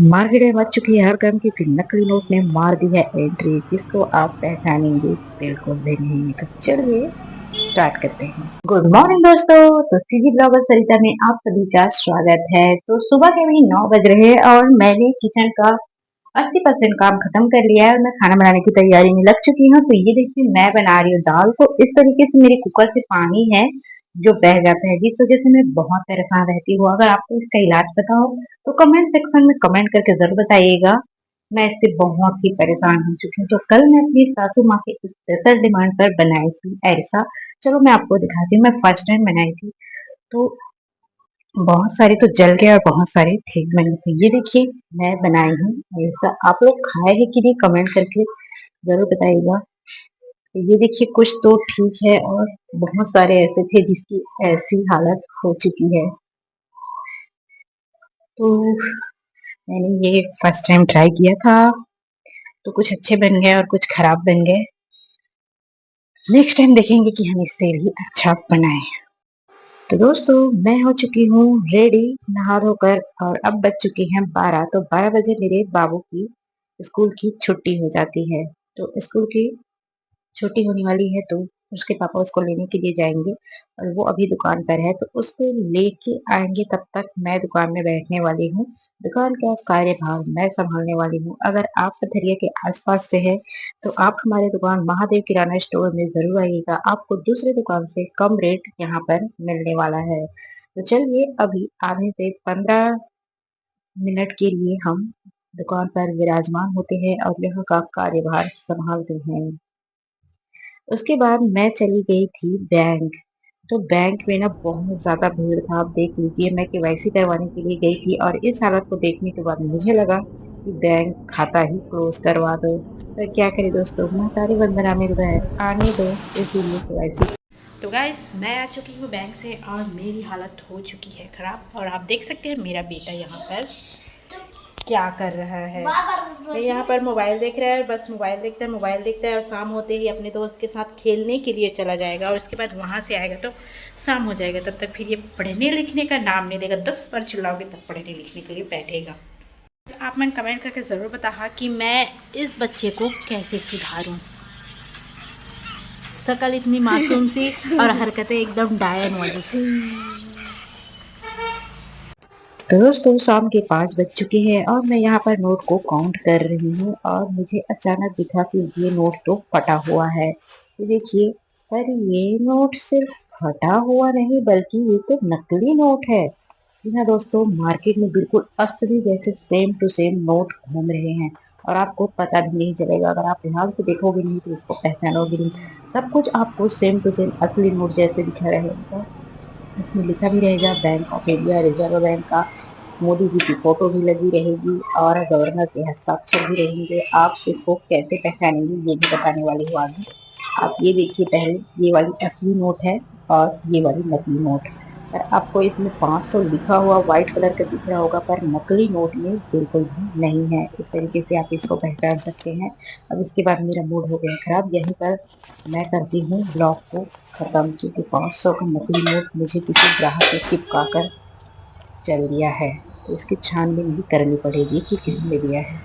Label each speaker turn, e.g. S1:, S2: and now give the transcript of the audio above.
S1: Market में बच चुकी है हर काम की फिर नकली नोट ने मार दी है एंट्री जिसको आप पहचानेंगे बिल्कुल भी नहीं। तो चलिए स्टार्ट करते हैं। गुड मॉर्निंग दोस्तों। तो सीजी ब्लॉगर सरिता में आप सभी का स्वागत है। तो सुबह के भी 9 बज रहे हैं और मैंने किचन का 80% काम खत्म कर लिया है और मैं खाना बनाने की तैयारी में लग चुकी हूँ। तो ये देखिए मैं बना रही हूँ दाल को। इस तरीके से मेरे कुकर से पानी है जो बह जाता है जिस वजह से मैं बहुत परेशान रहती हूँ। अगर आपको इसका इलाज पता हो तो कमेंट सेक्शन में कमेंट करके जरूर बताइएगा। मैं इससे बहुत ही परेशान हो चुकी हूँ। तो कल मैं अपनी सासू माँ के स्पेशल डिमांड पर बनाई थी ऐसा। चलो मैं आपको दिखाती हूँ। मैं फर्स्ट टाइम बनाई थी तो बहुत सारे तो जल गए और बहुत सारे ठीक बने थे। ये देखिए मैं बनाई हूँ ऐसा। आप लोग खाए हैं कि नहीं कमेंट करके जरूर बताइएगा। तो ये देखिए कुछ तो ठीक है और बहुत सारे ऐसे थे जिसकी ऐसी हालत हो चुकी है। तो मैंने ये फर्स्ट टाइम ट्राई किया था तो कुछ अच्छे बन गए और कुछ खराब बन गए। नेक्स्ट टाइम देखेंगे कि हम इससे भी अच्छा बनाएं। तो दोस्तों मैं हो चुकी हूँ रेडी नहा धोकर और अब बज चुकी हैं 12। तो 12 बजे मेरे बाबू की स्कूल की छुट्टी हो जाती है। तो स्कूल की छुट्टी होने वाली है तो उसके पापा उसको लेने के लिए जाएंगे और वो अभी दुकान पर है तो उसको लेके आएंगे। तब तक मैं दुकान में बैठने वाली हूँ। दुकान का कार्यभार मैं संभालने वाली हूँ। अगर आप पथरिया के आसपास से है तो आप हमारे दुकान महादेव किराना स्टोर में जरूर आइएगा। आपको दूसरे दुकान से कम रेट यहाँ पर मिलने वाला है। तो चलिए अभी आधे से 15 मिनट के लिए हम दुकान पर विराजमान होते हैं और यहाँ का कार्यभार संभालते हैं। उसके बाद मैं चली गई थी बैंक। तो बैंक में ना बहुत ज्यादा भीड़ था। आप देख लीजिए मैं केवाईसी करवाने के लिए गई थी और इस हालत को देखने के बाद मुझे लगा कि बैंक खाता ही क्लोज करवा दो। पर क्या करें दोस्तों, महतारी वंदना मिल रहा है, आने दो, इसीलिए केवाईसी। तो गाइस मैं आ चुकी हूँ बैंक से और मेरी हालत हो चुकी है खराब। और आप देख सकते हैं मेरा बेटा यहाँ पर क्या कर रहा है। ये यहाँ पर मोबाइल देख रहा है, बस मोबाइल देखता है और शाम होते ही अपने दोस्त के साथ खेलने के लिए चला जाएगा और उसके बाद वहाँ से आएगा तो शाम हो जाएगा। तब तक फिर ये पढ़ने लिखने का नाम नहीं देगा। 10 बार चिल्लाओगे तब पढ़ने लिखने के लिए बैठेगा। आप मैंने कमेंट करके ज़रूर बताया कि मैं इस बच्चे को कैसे सुधारूँ। शकल इतनी मासूम सी और हरकतें एकदम डायन वाली। तो दोस्तों शाम के 5 बज चुके हैं और मैं यहाँ पर नोट को काउंट कर रही हूँ और मुझे अचानक दिखा कि ये नोट तो फटा हुआ है। तो देखिए पर ये नोट सिर्फ फटा हुआ नहीं बल्कि ये तो नकली नोट है। जी हाँ दोस्तों, मार्केट में बिल्कुल असली जैसे सेम टू सेम नोट घूम रहे हैं और आपको पता भी नहीं चलेगा। अगर आप ध्यान से देखोगे नहीं तो इसको पहचानोगे नहीं। सब कुछ आपको सेम टू सेम असली नोट जैसे दिखा रहेगा। इसमें लिखा भी रहेगा bank of India, reserve bank का। मोदी जी की फोटो भी लगी रहेगी और गवर्नर के हस्ताक्षर भी रहेंगे। आप इसको कैसे पहचानेंगे ये भी बताने वाली हूँ आगे। आप ये देखिए, पहले ये वाली असली नोट है और ये वाली नकली नोट। पर आपको इसमें 500 लिखा हुआ व्हाइट कलर का दिख रहा होगा पर नकली नोट में बिल्कुल भी नहीं है। इस तरीके से आप इसको पहचान सकते हैं। अब इसके बाद मेरा मूड हो गया खराब। यहीं पर मैं करती हूँ ब्लॉग को खत्म क्योंकि 500 का नकली नोट मुझे किसी ग्राहक को चिपका कर चल दिया है। तो इसकी छानबीन भी करनी पड़ेगी कि किसने दिया है।